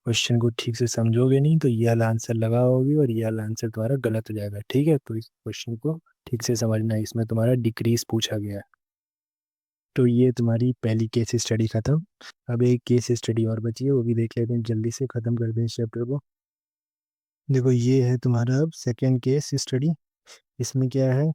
क्वेश्चन को ठीक से समझोगे नहीं तो ये वाला आंसर लगाओगे और ये वाला आंसर तुम्हारा गलत हो जाएगा। ठीक है, तो इस क्वेश्चन को ठीक से समझना है, इसमें तुम्हारा डिक्रीज पूछा गया है। तो ये तुम्हारी पहली केस स्टडी खत्म। अब एक केस स्टडी और बची है, वो भी देख लेते हैं, जल्दी से खत्म कर दें इस चैप्टर को। देखो ये है तुम्हारा अब सेकेंड केस स्टडी। इसमें क्या है,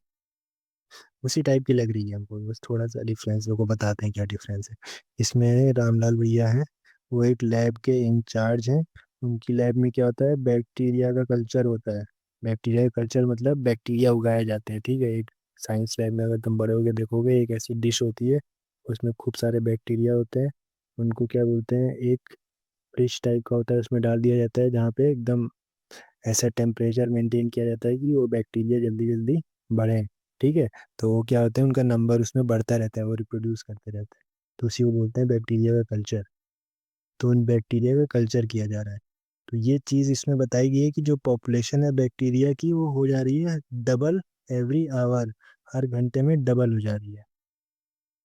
उसी टाइप की लग रही है हमको, बस थोड़ा सा डिफरेंस को बताते हैं क्या डिफरेंस है। इसमें रामलाल भैया हैं, वो एक लैब के इंचार्ज हैं। उनकी लैब में क्या होता है, बैक्टीरिया का कल्चर होता है। बैक्टीरिया का कल्चर मतलब बैक्टीरिया उगाए जाते हैं, ठीक है। एक साइंस लैब में अगर तुम बड़े होगे देखोगे, एक ऐसी डिश होती है, उसमें खूब सारे बैक्टीरिया होते हैं। उनको क्या बोलते हैं, एक डिश टाइप का होता है, उसमें डाल दिया जाता है, जहाँ पे एकदम ऐसा टेम्परेचर मेंटेन किया जाता है कि वो बैक्टीरिया जल्दी जल्दी बढ़े, ठीक है। तो वो क्या होता है, उनका नंबर उसमें बढ़ता रहता है, वो रिप्रोड्यूस करते रहते हैं। तो उसी को बोलते हैं बैक्टीरिया का कल्चर। तो उन बैक्टीरिया का कल्चर किया जा रहा है। तो ये चीज़ इसमें बताई गई है कि जो पॉपुलेशन है बैक्टीरिया की, वो हो जा रही है डबल एवरी आवर, हर घंटे में डबल हो जा रही है,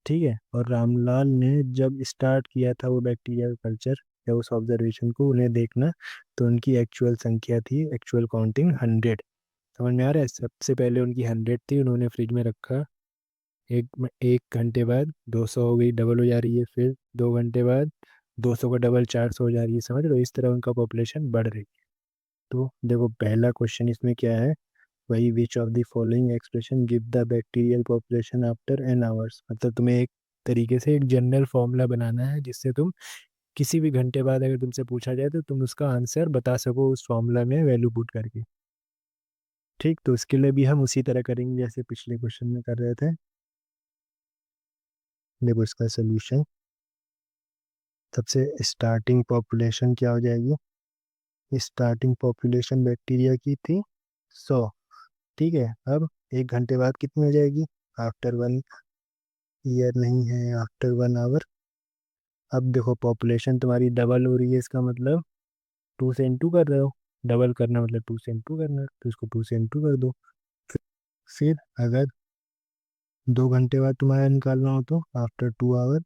ठीक है। और रामलाल ने जब स्टार्ट किया था वो बैक्टीरिया का कल्चर या उस ऑब्जर्वेशन को उन्हें देखना, तो उनकी एक्चुअल संख्या थी, एक्चुअल काउंटिंग 100। समझ में आ रहा है, सबसे पहले उनकी 100 थी, उन्होंने फ्रिज में रखा। एक घंटे बाद 200 हो गई, डबल हो जा रही है। फिर 2 घंटे बाद 200 का डबल 400 हो जा रही है। समझ रहे हो, इस तरह उनका पॉपुलेशन बढ़ रही है। तो देखो पहला क्वेश्चन इसमें क्या है, वही which of the following expression give the bacterial population after N hours. मतलब तुम्हें एक तरीके से एक जनरल फॉर्मूला बनाना है, जिससे तुम किसी भी घंटे बाद अगर तुमसे पूछा जाए तो तुम उसका आंसर बता सको उस फॉर्मूला में वैल्यू पुट करके। ठीक, तो इसके लिए भी हम उसी तरह करेंगे जैसे पिछले क्वेश्चन में कर रहे थे। देखो इसका सोल्यूशन, सबसे स्टार्टिंग पॉपुलेशन क्या हो जाएगी, स्टार्टिंग पॉपुलेशन बैक्टीरिया की थी 100, ठीक है। अब एक घंटे बाद कितनी हो जाएगी, आफ्टर 1 ईयर नहीं है, आफ्टर 1 आवर। अब देखो पॉपुलेशन तुम्हारी डबल हो रही है, इसका मतलब 2 से इंटू कर रहे हो। डबल करना मतलब 2 से इंटू करना, तो इसको 2 से इंटू कर दो। फिर अगर 2 घंटे बाद तुम्हारा निकालना हो तो आफ्टर 2 आवर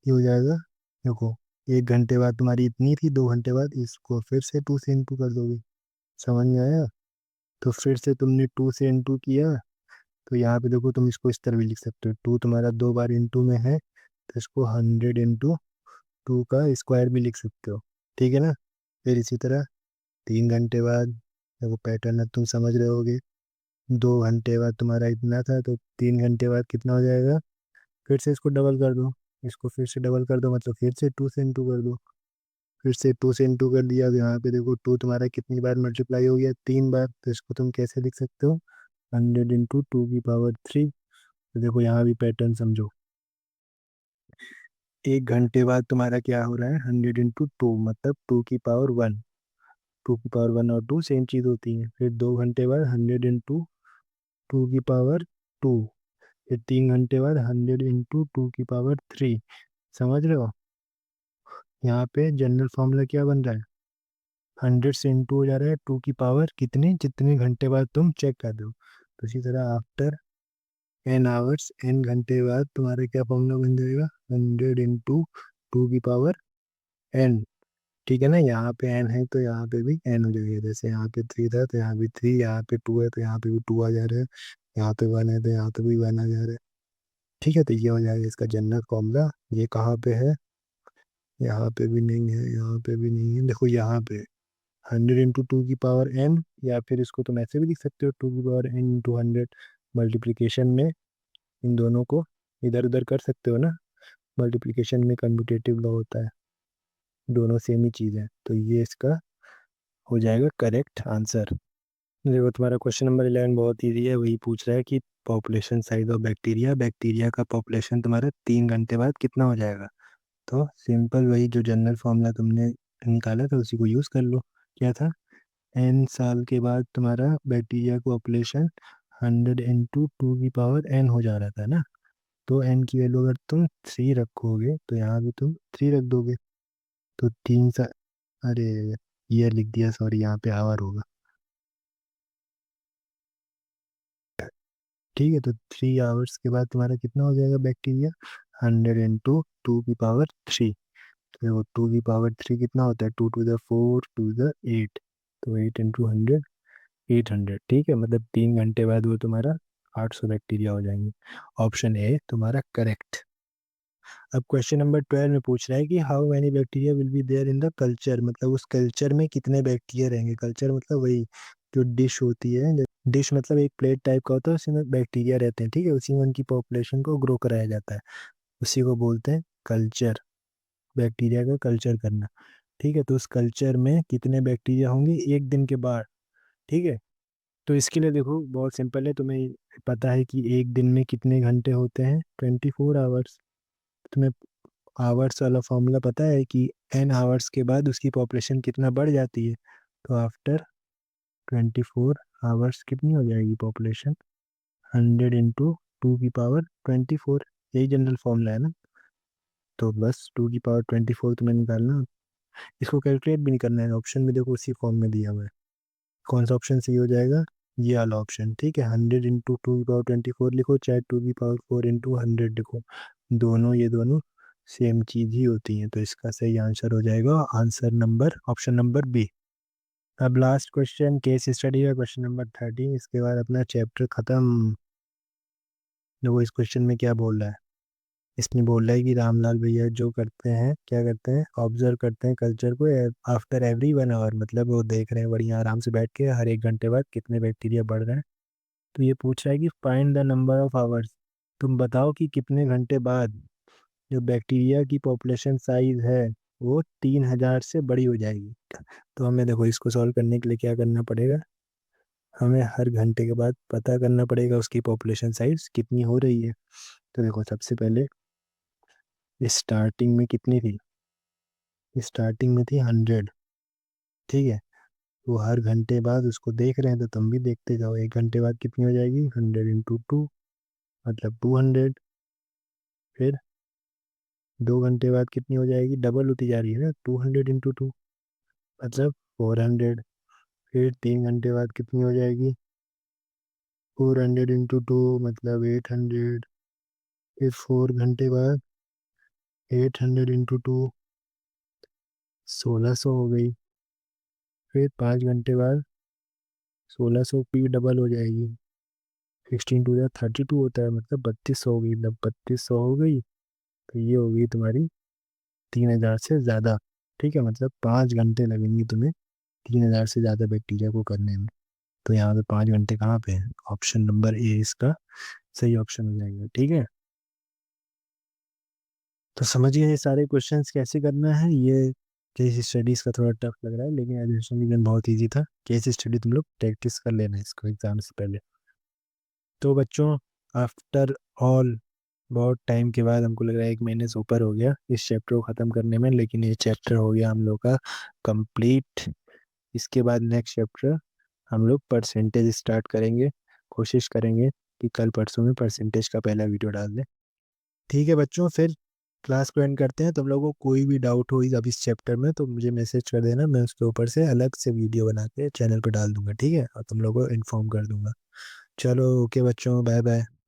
ये हो जाएगा। देखो एक घंटे बाद तुम्हारी इतनी थी, 2 घंटे बाद इसको फिर से 2 से इंटू कर दोगे। समझ में आया। तो फिर से तुमने 2 से इंटू किया, तो यहाँ पे देखो तुम इसको इस तरह भी लिख सकते हो, 2 तुम्हारा 2 बार इंटू में है, तो इसको 100 इंटू 2 का स्क्वायर भी लिख सकते हो, ठीक है ना। फिर इसी तरह 3 घंटे बाद, देखो पैटर्न अब तुम समझ रहे होगे। 2 घंटे बाद तुम्हारा इतना था, तो 3 घंटे बाद कितना हो जाएगा, फिर से इसको डबल कर दो। इसको फिर से डबल कर दो, मतलब फिर से 2 से इंटू कर दो। फिर से 2 से इंटू कर दिया, अब यहाँ पे देखो 2 तुम्हारा कितनी बार मल्टीप्लाई हो गया, 3 बार। तो इसको तुम कैसे लिख सकते हो, 100 इंटू 2 की पावर 3। तो देखो यहाँ भी पैटर्न समझो। एक घंटे बाद तुम्हारा क्या हो रहा है, 100 इंटू 2 मतलब 2 की पावर 1। 2 की पावर 1 और 2 सेम चीज़ होती है। फिर 2 घंटे बाद 100 इंटू 2 की पावर 2। फिर 3 घंटे बाद 100 इंटू 2 की पावर 3। समझ रहे हो, यहाँ पे जनरल फॉर्मूला क्या बन रहा है, 100 से इंटू हो जा रहा है 2 की पावर कितनी, जितने घंटे बाद तुम चेक कर रहे हो। तो इसी तरह आफ्टर एन आवर्स, एन घंटे बाद तुम्हारा क्या फॉर्मूला बन जाएगा, 100 इंटू 2 की पावर n। ठीक है ना, यहाँ पे n है तो यहाँ पे भी n हो जाएगा। जैसे यहाँ पे 3 था तो यहाँ भी 3, यहाँ पे 2 है तो यहाँ पे भी 2 आ जा रहा है, यहाँ पे 1 है तो यहाँ पे भी 1 आ जा रहा है। ठीक है, तो ये हो जाएगा इसका जनरल फॉर्मूला। ये कहाँ पे है, यहाँ पे भी नहीं है, यहाँ पे भी नहीं है, देखो यहाँ पे 100 इंटू 2 की पावर n, या फिर इसको तुम ऐसे भी लिख सकते हो, 2 की पावर n इंटू 100। मल्टीप्लीकेशन में इन दोनों को इधर उधर कर सकते हो ना, मल्टीप्लिकेशन में कम्यूटेटिव लॉ होता है, दोनों सेम ही चीज़ है। तो ये इसका हो जाएगा करेक्ट आंसर। देखो तुम्हारा क्वेश्चन नंबर 11 बहुत ईजी है, वही पूछ रहा है कि population size of bacteria, bacteria का पॉपुलेशन तुम्हारा 3 घंटे बाद कितना हो जाएगा। तो सिंपल वही जो जनरल फॉर्मूला तुमने निकाला था उसी को यूज़ कर लो। क्या था, n साल के बाद तुम्हारा बैक्टीरिया का पॉपुलेशन 100 इंटू 2 की पावर n हो जा रहा था ना। तो n की वैल्यू अगर तुम 3 रखोगे तो यहाँ भी तुम 3 रख दोगे। तो 3 साल, अरे ईयर लिख दिया, सॉरी, यहाँ पे आवर होगा। ठीक है, तो 3 आवर्स के बाद तुम्हारा कितना हो जाएगा बैक्टीरिया, 100 इंटू 2 की पावर 3। तो वो 2 की पावर 3 कितना होता है, 2 टू द 4 टू द 8, तो 8 इंटू 100, 800। ठीक है, मतलब 3 घंटे बाद वो तुम्हारा 800 बैक्टीरिया हो जाएंगे। ऑप्शन ए तुम्हारा करेक्ट। अब क्वेश्चन नंबर 12 में पूछ रहा है कि how many bacteria will be there in the culture, मतलब उस कल्चर में कितने बैक्टीरिया रहेंगे। कल्चर मतलब वही जो डिश होती है, डिश मतलब एक प्लेट टाइप का होता है, उसमें बैक्टीरिया रहते हैं, ठीक है, उसी में उनकी पॉपुलेशन को ग्रो कराया जाता है, उसी को बोलते हैं कल्चर, बैक्टीरिया का कल्चर करना। ठीक है, तो उस कल्चर में कितने बैक्टीरिया होंगे एक दिन के बाद। ठीक है, तो इसके लिए देखो बहुत सिंपल है, तुम्हें पता है कि एक दिन में कितने घंटे होते हैं, 24 आवर्स। तुम्हें आवर्स वाला फॉर्मूला पता है कि एन आवर्स के बाद उसकी पॉपुलेशन कितना बढ़ जाती है, तो आफ्टर 24 आवर्स कितनी हो जाएगी पॉपुलेशन, 100 × 2 की पावर 24, यही जनरल फॉर्मूला है ना। तो बस 2 की पावर 24 तुम्हें निकालना, इसको कैलकुलेट भी नहीं करना है, ऑप्शन में देखो उसी फॉर्म में दिया हुआ है। कौन सा ऑप्शन सही हो जाएगा, ये वाला ऑप्शन। ठीक है, 100 × 2 की पावर 24 लिखो, चाहे 2 की पावर 4 × 100 लिखो, दोनों ये दोनों सेम चीज ही होती हैं, तो इसका सही आंसर हो जाएगा answer number option number B. अब लास्ट क्वेश्चन केस स्टडी है, क्वेश्चन नंबर 13, इसके बाद अपना चैप्टर खत्म। देखो इस क्वेश्चन में क्या बोल रहा है, इसमें बोल रहा है कि रामलाल भैया जो करते हैं, क्या करते हैं, ऑब्जर्व करते हैं कल्चर को आफ्टर एवरी 1 आवर, मतलब वो देख रहे हैं बढ़िया आराम से बैठ के हर 1 घंटे बाद कितने बैक्टीरिया बढ़ रहे हैं। तो ये पूछ रहा है कि find the number of hours, तुम बताओ कि कितने घंटे बाद जो बैक्टीरिया की पॉपुलेशन साइज है वो 3000 से बड़ी हो जाएगी। तो हमें देखो इसको सॉल्व करने के लिए क्या करना पड़ेगा, हमें हर घंटे के बाद पता करना पड़ेगा उसकी पॉपुलेशन साइज कितनी हो रही है। तो देखो सबसे पहले स्टार्टिंग में कितनी थी, स्टार्टिंग में थी 100। ठीक है, वो हर घंटे बाद उसको देख रहे हैं, तो तुम भी देखते जाओ, 1 घंटे बाद कितनी हो जाएगी, 100 × 2 मतलब 200। फिर 2 घंटे बाद कितनी हो जाएगी, डबल होती जा रही है ना, 200 × 2 मतलब 400। फिर 3 घंटे बाद कितनी हो जाएगी, 400 × 2 मतलब 800। फिर 4 घंटे बाद 800 × 2 1600 हो गई। फिर 5 घंटे बाद 1600 की डबल हो जाएगी, 16 × 2 = 32 होता है, मतलब 3200 हो गई, मतलब 3200 हो गई। तो ये हो गई तुम्हारी 3000 से ज़्यादा। ठीक है, मतलब 5 घंटे लगेंगे तुम्हें 3000 से ज़्यादा बैक्टीरिया को करने में। तो यहाँ पे 5 घंटे कहाँ पे है, ऑप्शन नंबर ए इसका सही ऑप्शन हो जाएगा। ठीक है, तो समझिए ये सारे क्वेश्चंस कैसे करना है। ये केस स्टडीज का थोड़ा टफ लग रहा है, लेकिन एजुकेशन रीजन बहुत इजी था। केस स्टडी तुम लोग प्रैक्टिस कर लेना इसको एग्जाम से पहले। तो बच्चों आफ्टर ऑल बहुत टाइम के बाद, हमको लग रहा है 1 महीने से ऊपर हो गया इस चैप्टर को ख़त्म करने में, लेकिन ये चैप्टर हो गया हम लोग का कंप्लीट। इसके बाद नेक्स्ट चैप्टर हम लोग परसेंटेज स्टार्ट करेंगे, कोशिश करेंगे कि कल परसों में परसेंटेज का पहला वीडियो डाल दें। ठीक है बच्चों, फिर क्लास को एंड करते हैं। तुम लोगों को कोई भी डाउट हो अब इस चैप्टर में तो मुझे मैसेज कर देना, मैं उसके ऊपर से अलग से वीडियो बना के चैनल पर डाल दूंगा। ठीक है, और तुम लोगों को इन्फॉर्म कर दूंगा। चलो ओके बच्चों, बाय बाय।